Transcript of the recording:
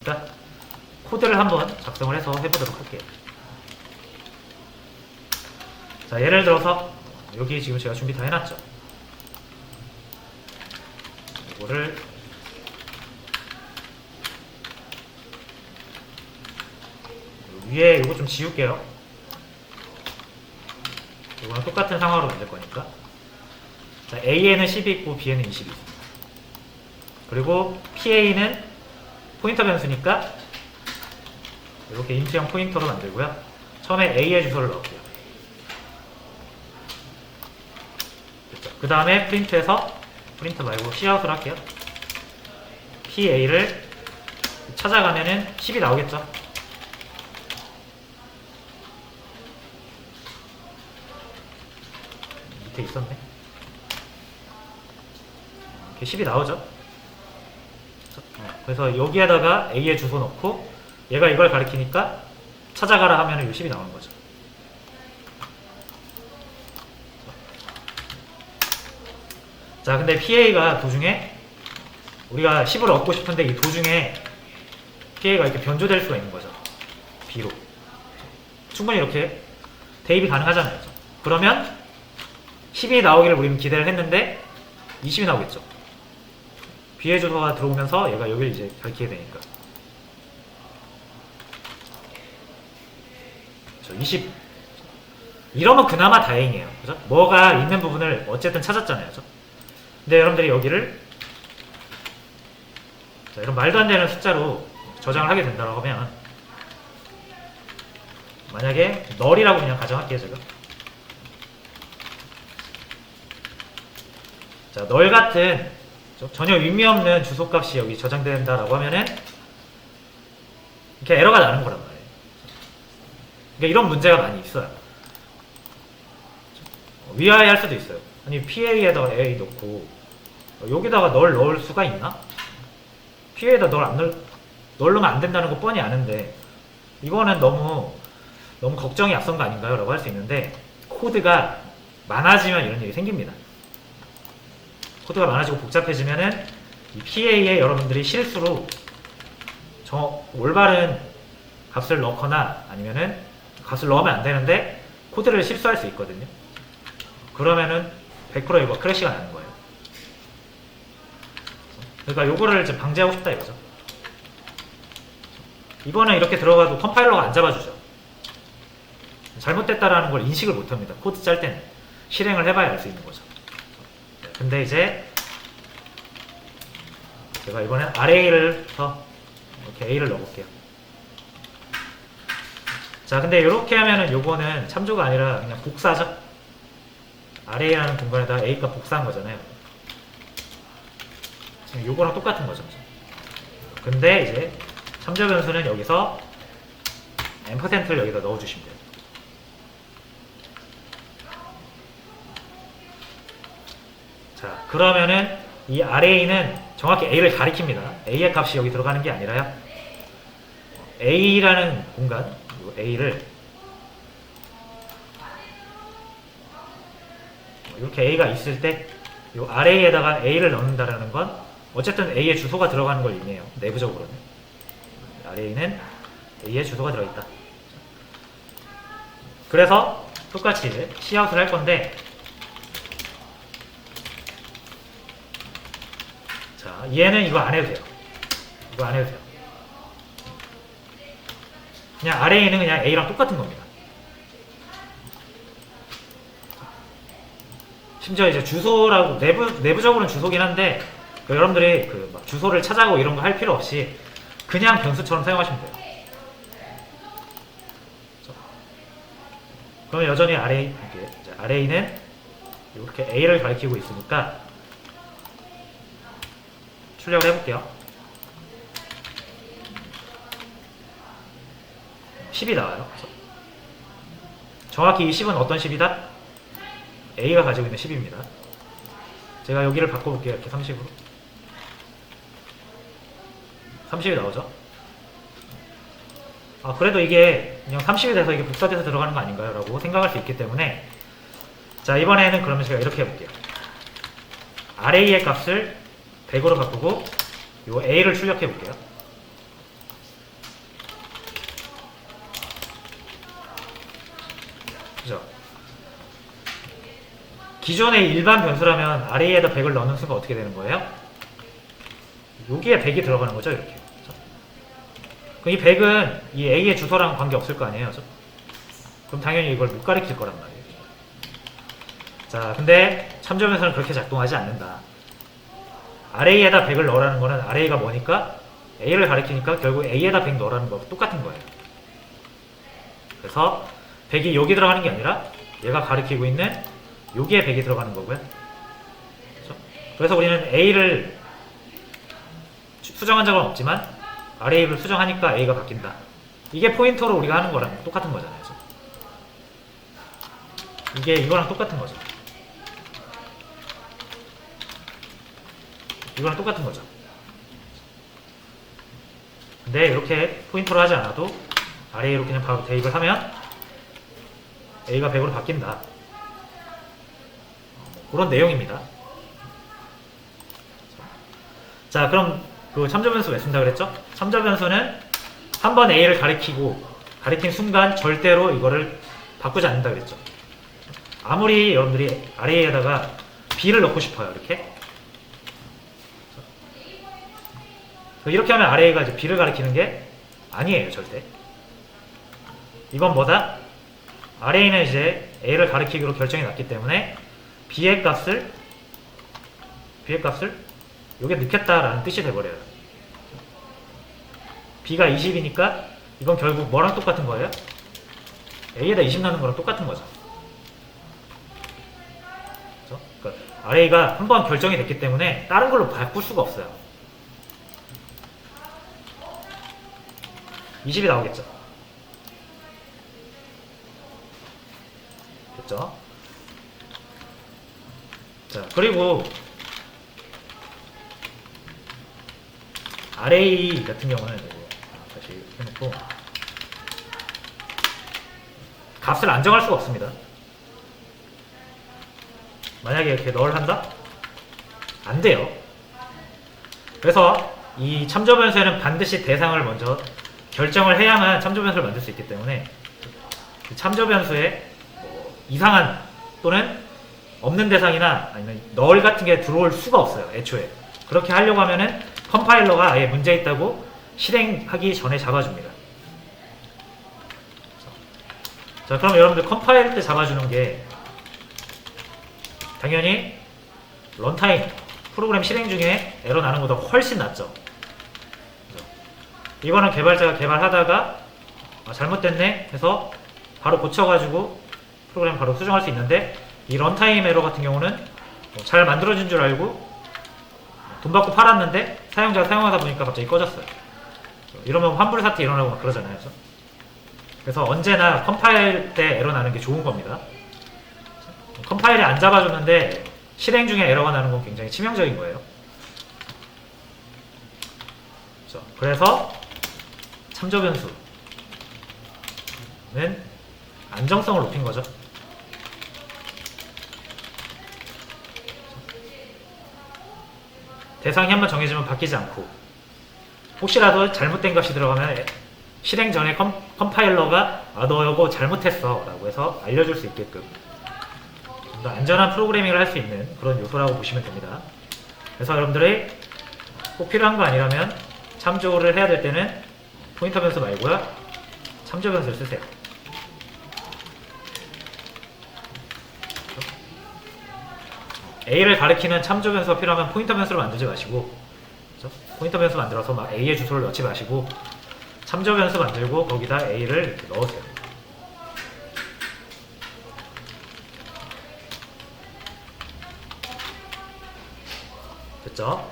일단 코드를 한번 작성을 해서 해보도록 할게요. 자, 예를 들어서 여기 지금 제가 준비 다 해놨죠. 이거를 위에 이거 좀 지울게요. 이거는 똑같은 상황으로 만들 거니까. 자, A에는 10이 있고 B에는 20이 있습니다. 그리고 PA는 포인터 변수니까 이렇게 인트형 포인터로 만들고요. 처음에 A의 주소를 넣을게요. 그 다음에 프린트해서, 프린트 말고 Cout을 할게요. PA를 찾아가면은 10이 나오겠죠. 밑에 있었네. 이렇게 10이 나오죠. 그래서 여기에다가 A의 주소 넣고 얘가 이걸 가리키니까 찾아가라 하면 10이 나오는 거죠. 자, 근데 PA가 도중에 우리가 10을 얻고 싶은데 이 도중에 PA가 이렇게 변조될 수가 있는 거죠. B로. 충분히 이렇게 대입이 가능하잖아요. 그러면 10이 나오기를 우리는 기대를 했는데 20이 나오겠죠. B의 주소가 들어오면서 얘가 여기를 이제 가리키게 되니까. 20. 이러면 그나마 다행이에요. 그죠? 뭐가 있는 부분을 어쨌든 찾았잖아요. 그죠? 근데 여러분들이 여기를 자, 이런 말도 안 되는 숫자로 저장을 하게 된다고 하면 만약에 널이라고 그냥 가정할게요. 제가. 자, 널 같은 전혀 의미 없는 주소값이 여기 저장된다라고 하면은 이렇게 에러가 나는 거란 말이에요. 그러니까 이런 문제가 많이 있어요. 위아래 할 수도 있어요. 아니 PA에다가 A 넣고 여기다가 널 넣을 수가 있나? PA에다 널 넣으면 안 된다는 거 뻔히 아는데 이거는 너무 걱정이 앞선 거 아닌가요? 라고 할 수 있는데 코드가 많아지면 이런 일이 생깁니다. 코드가 많아지고 복잡해지면은 이 PA에 여러분들이 실수로 올바른 값을 넣거나 아니면은 값을 넣으면 안 되는데 코드를 실수할 수 있거든요. 그러면은 100% 이거 크래시가 나는 거예요. 그러니까 요거를 좀 방지하고 싶다 이거죠. 이번에 이렇게 들어가도 컴파일러가 안 잡아주죠. 잘못됐다라는 걸 인식을 못합니다. 코드 짤 때는 실행을 해봐야 알 수 있는 거죠. 근데 이제 제가 이번엔 array를 이렇게 A를 넣어볼게요. 자, 근데 이렇게 하면은 요거는 참조가 아니라 그냥 복사죠. array라는 공간에다 A 값 복사한 거잖아요. 지금 요거랑 똑같은 거죠. 근데 이제 참조 변수는 여기서 %를 여기다 넣어주시면 돼요. 자, 그러면은 이 array는 정확히 A를 가리킵니다. A의 값이 여기 들어가는 게 아니라요. A라는 공간, A를 이렇게 A가 있을 때 이 array에다가 A를 넣는다라는 건 어쨌든 A의 주소가 들어가는 걸 의미해요. 내부적으로는. array는 A의 주소가 들어있다. 그래서 똑같이 이제 Cout을 할 건데 자, 얘는 이거 안 해도 돼요. 이거 안 해도 돼요. 그냥 array는 그냥 A랑 똑같은 겁니다. 심지어 이제 주소라고 내부적으로는 주소긴 한데 여러분들이 막 주소를 찾아가고 이런 거 할 필요 없이 그냥 변수처럼 사용하시면 돼요. 그러면 여전히 array는 이렇게 A를 가리키고 있으니까 출력을 해볼게요. 10이 나와요. 정확히 이 10은 어떤 10이다? A가 가지고 있는 10입니다. 제가 여기를 바꿔볼게요. 이렇게 30으로. 30이 나오죠? 아, 그래도 이게 그냥 30이 돼서 이게 복사돼서 들어가는 거 아닌가요? 라고 생각할 수 있기 때문에 자, 이번에는 그러면 제가 이렇게 해볼게요. array의 값을 100으로 바꾸고 요 A를 출력해 볼게요. 그죠? 기존의 일반 변수라면 아래에다 100을 넣는 순간 어떻게 되는 거예요? 여기에 100이 들어가는 거죠, 이렇게. 그럼 이 100은 이 A의 주소랑 관계 없을 거 아니에요, 그죠? 그럼 당연히 이걸 못 가리킬 거란 말이에요. 자, 근데 참조 변수는 그렇게 작동하지 않는다. array에다 100을 넣으라는 거는 array가 뭐니까 A를 가리키니까 결국 A에다 100 넣으라는 거하고 똑같은 거예요. 그래서 100이 여기 들어가는 게 아니라 얘가 가리키고 있는 여기에 100이 들어가는 거고요. 그렇죠? 그래서 우리는 A를 수정한 적은 없지만 array를 수정하니까 A가 바뀐다. 이게 포인터로 우리가 하는 거랑 똑같은 거잖아요. 그렇죠? 이게 이거랑 똑같은 거죠. 이거랑 똑같은 거죠. 근데 이렇게 포인터로 하지 않아도 array로 그냥 바로 대입을 하면 A가 100으로 바뀐다. 그런 내용입니다. 자, 그럼 그 참조 변수 왜 쓴다 그랬죠? 참조 변수는 한번 A를 가리킨 순간 절대로 이거를 바꾸지 않는다 그랬죠. 아무리 여러분들이 array에다가 B를 넣고 싶어요, 이렇게 하면 array가 이제 B를 가리키는 게 아니에요, 절대. 이건 뭐다? array는 이제 A를 가리키기로 결정이 났기 때문에 B의 값을 여기에 넣겠다라는 뜻이 돼버려요. B가 20이니까 이건 결국 뭐랑 똑같은 거예요? A에다 20 넣는 거랑 똑같은 거죠. 그렇죠? 그러니까 array가 한번 결정이 됐기 때문에 다른 걸로 바꿀 수가 없어요. 20이 나오겠죠. 됐죠? 자, 그리고 array 같은 경우는 다시 해놓고 값을 안 정할 수가 없습니다. 만약에 이렇게 널 한다? 안 돼요. 그래서 이 참조 변수에는 반드시 대상을 먼저 결정을 해야만 참조 변수를 만들 수 있기 때문에 참조 변수에 이상한 또는 없는 대상이나 아니면 널 같은 게 들어올 수가 없어요, 애초에. 그렇게 하려고 하면은 컴파일러가 아예 문제 있다고 실행하기 전에 잡아줍니다. 자, 그럼 여러분들 컴파일 때 잡아주는 게 당연히 런타임 프로그램 실행 중에 에러 나는 것보다 훨씬 낫죠. 이거는 개발자가 개발하다가 잘못됐네 해서 바로 고쳐가지고 프로그램 바로 수정할 수 있는데, 이 런타임 에러 같은 경우는 잘 만들어진 줄 알고 돈 받고 팔았는데 사용자가 사용하다 보니까 갑자기 꺼졌어요. 이러면 환불 사태 일어나고 막 그러잖아요. 그래서 언제나 컴파일 때 에러 나는 게 좋은 겁니다. 컴파일이 안 잡아줬는데 실행 중에 에러가 나는 건 굉장히 치명적인 거예요. 그래서 참조 변수는 안정성을 높인 거죠. 대상이 한번 정해지면 바뀌지 않고, 혹시라도 잘못된 것이 들어가면 실행 전에 컴파일러가 너 이거 잘못했어 라고 해서 알려줄 수 있게끔 좀 더 안전한 프로그래밍을 할 수 있는 그런 요소라고 보시면 됩니다. 그래서 여러분들이 꼭 필요한 거 아니라면 참조를 해야 될 때는 포인터 변수 말고요, 참조 변수를 쓰세요. A를 가리키는 참조 변수가 필요하면 포인터 변수를 만들지 마시고, 그렇죠? 포인터 변수 만들어서 막 A의 주소를 넣지 마시고 참조 변수 만들고 거기다 A를 이렇게 넣으세요. 됐죠?